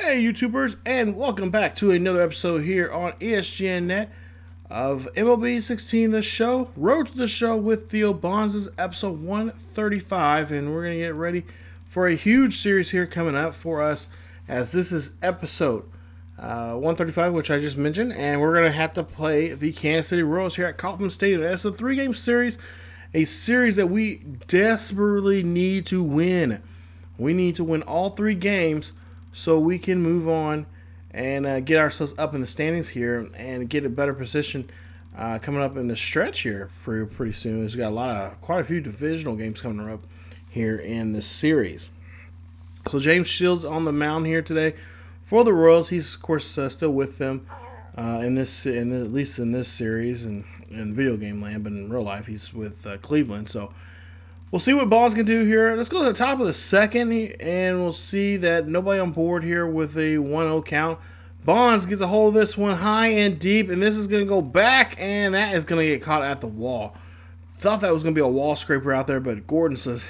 Hey YouTubers, and welcome back to another episode here on ESGNet of MLB 16 The Show, Road to the Show with Theo. This is episode 135, and we're going to get ready for a huge series here coming up for us, as this is episode 135, which I just mentioned, and we're going to have to play the Kansas City Royals here at Kauffman Stadium. It's a 3-game series, a series that we desperately need to win. We need to win all 3 games so we can move on and get ourselves up in the standings here and get a better position coming up in the stretch here pretty soon. We've got quite a few divisional games coming up here in this series. So James Shields on the mound here today for the Royals. He's of course still with them at least in this series and in video game land, but in real life he's with Cleveland. So we'll see what Bonds can do here. Let's go to the top of the second, and we'll see that nobody on board here with a 1-0 count. Bonds gets a hold of this one high and deep, and this is going to go back, and that is going to get caught at the wall. Thought that was going to be a wall scraper out there, but Gordon says,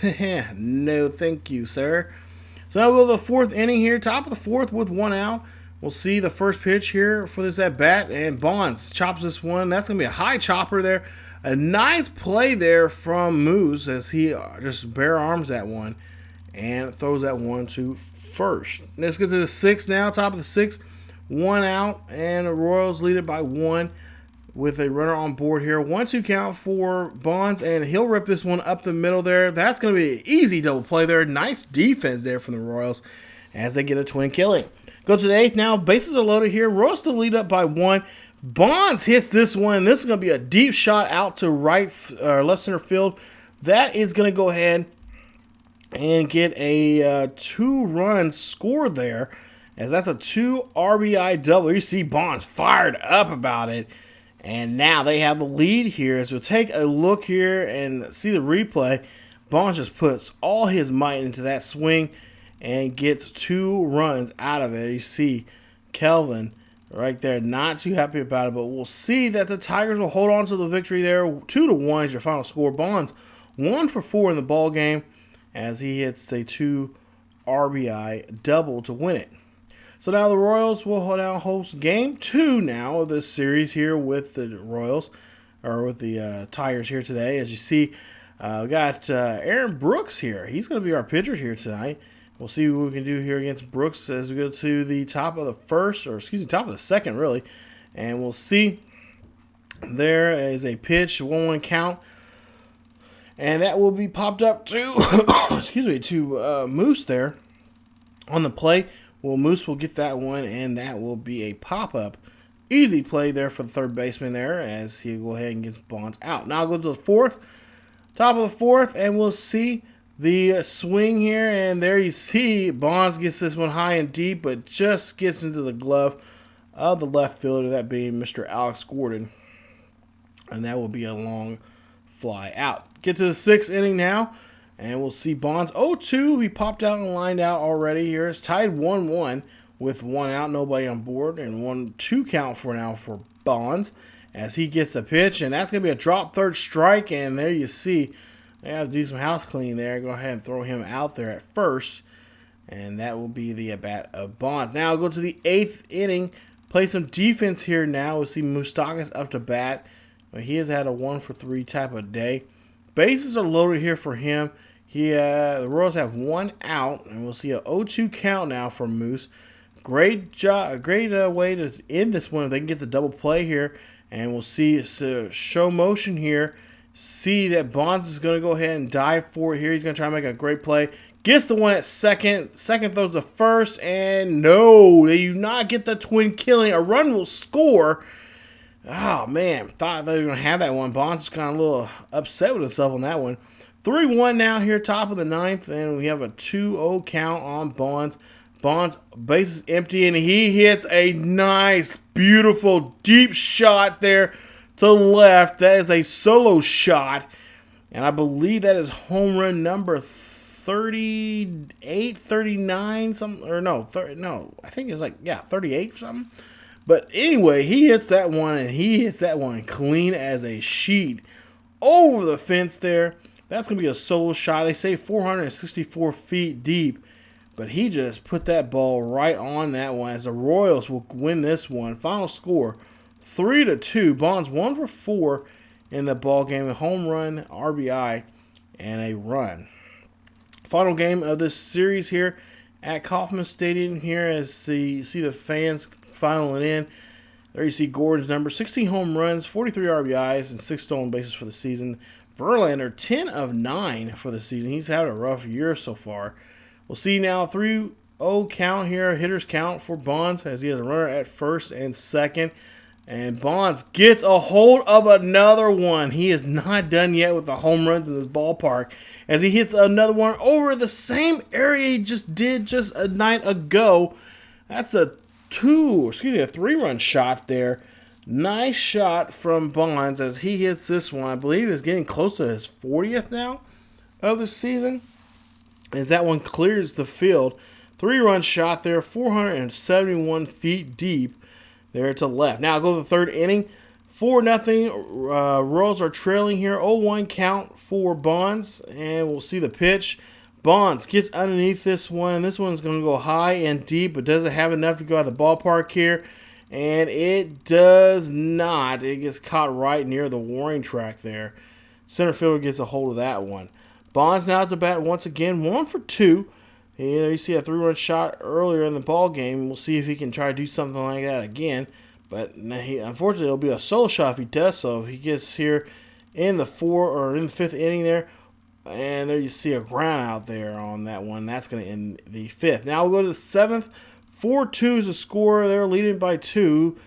no thank you, sir. So now we'll go to the 4th inning here, top of the 4th with 1 out. We'll see the first pitch here for this at-bat, and Bonds chops this one. That's going to be a high chopper there. A nice play there from Moose as he just bare arms that one and throws that one to first. Let's get to the 6th now, top of the 6th. 1 out, and the Royals lead it by 1 with a runner on board here. 1-2 count for Bonds, and he'll rip this one up the middle there. That's going to be an easy double play there. Nice defense there from the Royals as they get a twin killing. Go to the 8th now. Bases are loaded here. Royals still lead up by 1. Bonds hits this one, and this is going to be a deep shot out to left center field. That is going to go ahead and get a 2-run score there, as that's a 2 RBI double. You see Bonds fired up about it, and now they have the lead here. As we'll take a look here and see the replay, Bonds just puts all his might into that swing and gets 2 runs out of it. You see Kelvin right there, not too happy about it, but we'll see that the Tigers will hold on to the victory there. 2-1 is your final score. Bonds 1 for 4 in the ball game as he hits a 2 RBI double to win it. So now the Royals will now host game 2 now of this series here with the Royals, or with the Tigers here today. As you see, we got Aaron Brooks here. He's going to be our pitcher here tonight. We'll see what we can do here against Brooks as we go to the top of the top of the second, really. And we'll see there is a pitch, 1-1 count. And that will be popped up to, Moose there on the play. Well, Moose will get that one, and that will be a pop-up. Easy play there for the third baseman there as he'll go ahead and get Bonds out. Now I'll go to the 4th, top of the 4th, and we'll see the swing here, and there you see Bonds gets this one high and deep, but just gets into the glove of the left fielder, that being Mr. Alex Gordon, and that will be a long fly out. Get to the 6th inning now, and we'll see Bonds 0-2. He popped out and lined out already here. It's tied 1-1 with 1 out, nobody on board, and 1-2 count for now for Bonds as he gets a pitch, and that's going to be a drop third strike, and there you see they have to do some house cleaning there. Go ahead and throw him out there at first. And that will be the at-bat of Bonds. Now I'll go to the 8th inning. Play some defense here now. We'll see Moustakas up to bat. He has had a 1-for-3 type of day. Bases are loaded here for him. The Royals have 1 out. And we'll see a 0-2 count now for Moose. Great job. Great way to end this one if they can get the double play here. And we'll see show motion here. See that Bonds is going to go ahead and dive for it here. He's going to try to make a great play. Gets the one at second. Second throws to first. And no, they do not get the twin killing. A run will score. Oh, man. Thought they were going to have that one. Bonds is kind of a little upset with himself on that one. 3-1 now here, top of the 9th. And we have a 2-0 count on Bonds. Bonds, base is empty. And he hits a nice, beautiful, deep shot there to the left. That is a solo shot, and I believe that is home run number 38, 39, something, or no, I think it's 38 or something. But anyway, he hits that one, and he hits that one clean as a sheet over the fence there. That's going to be a solo shot. They say 464 feet deep, but he just put that ball right on that one as the Royals will win this one. Final score 3-2. Bonds 1 for 4 in the ball game. A home run, RBI, and a run. Final game of this series here at Kauffman Stadium here as you see the fans filing in. There you see Gordon's number, 16 home runs, 43 RBIs, and 6 stolen bases for the season. Verlander, 10 of 9 for the season. He's had a rough year so far. We'll see now 3-0 count here, hitters count for Bonds as he has a runner at first and second. And Bonds gets a hold of another one. He is not done yet with the home runs in this ballpark as he hits another one over the same area he just did just a night ago. That's a 3-run shot there. Nice shot from Bonds as he hits this one. I believe is getting close to his 40th now of the season. As that one clears the field. 3-run shot there, 471 feet deep there to left. Now go to the third inning. 4-0. Royals are trailing here. 0-1 count for Bonds. And we'll see the pitch. Bonds gets underneath this one. This one's going to go high and deep, but doesn't have enough to go out of the ballpark here. And it does not. It gets caught right near the warning track there. Center fielder gets a hold of that one. Bonds now at the bat once again, 1 for 2. You see a 3-run shot earlier in the ball game. We'll see if he can try to do something like that again. But unfortunately, it'll be a solo shot if he does so. If he gets here in the 5th inning there. And there you see a ground out there on that one. That's going to end the 5th. Now we'll go to the 7th. 4-2 is the score. They're leading by 2.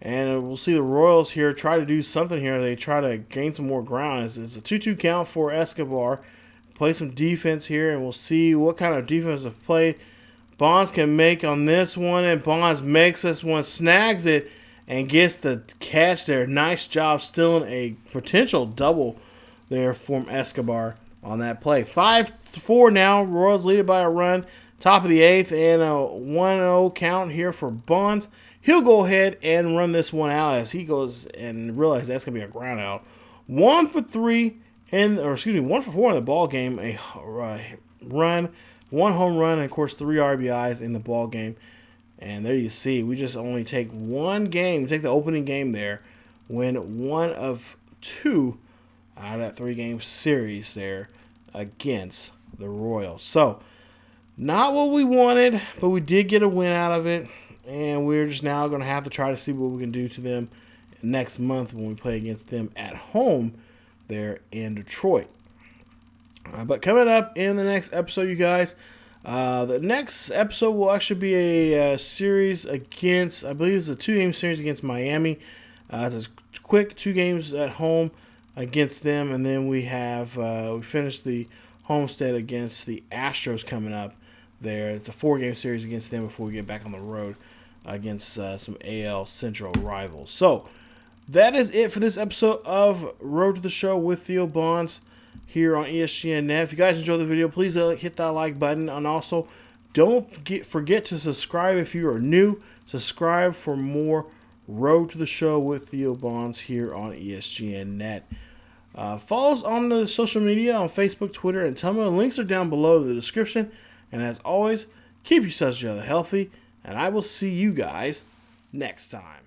And we'll see the Royals here try to do something here. They try to gain some more ground. It's a 2-2 count for Escobar. Play some defense here, and we'll see what kind of defensive play Bonds can make on this one. And Bonds makes this one, snags it, and gets the catch there. Nice job stealing a potential double there from Escobar on that play. 5-4 now. Royals lead it by a run. Top of the 8th and a 1-0 count here for Bonds. He'll go ahead and run this one out as he goes and realizes that's going to be a ground out. 1 for 4 in the ball game. A run, 1 home run, and of course 3 RBIs in the ball game. And there you see, we just only take one game. We take the opening game there, win 1 of 2 out of that 3-game series there against the Royals. So, not what we wanted, but we did get a win out of it. And we're just now going to have to try to see what we can do to them next month when we play against them at home there in Detroit. But coming up in the next episode, you guys, the next episode will actually be a series against, I believe it's a 2-game series against Miami. It's a quick 2 games at home against them, and then we have we finished the homestand against the Astros coming up there. It's a 4-game series against them before we get back on the road against some AL Central rivals. So that is it for this episode of Road to the Show with Theo Bonds here on ESGNet. If you guys enjoyed the video, please hit that like button. And also, don't forget to subscribe if you are new. Subscribe for more Road to the Show with Theo Bonds here on ESGNet. Follow us on the social media on Facebook, Twitter, and Tumblr. Links are down below in the description. And as always, keep yourselves healthy, and I will see you guys next time.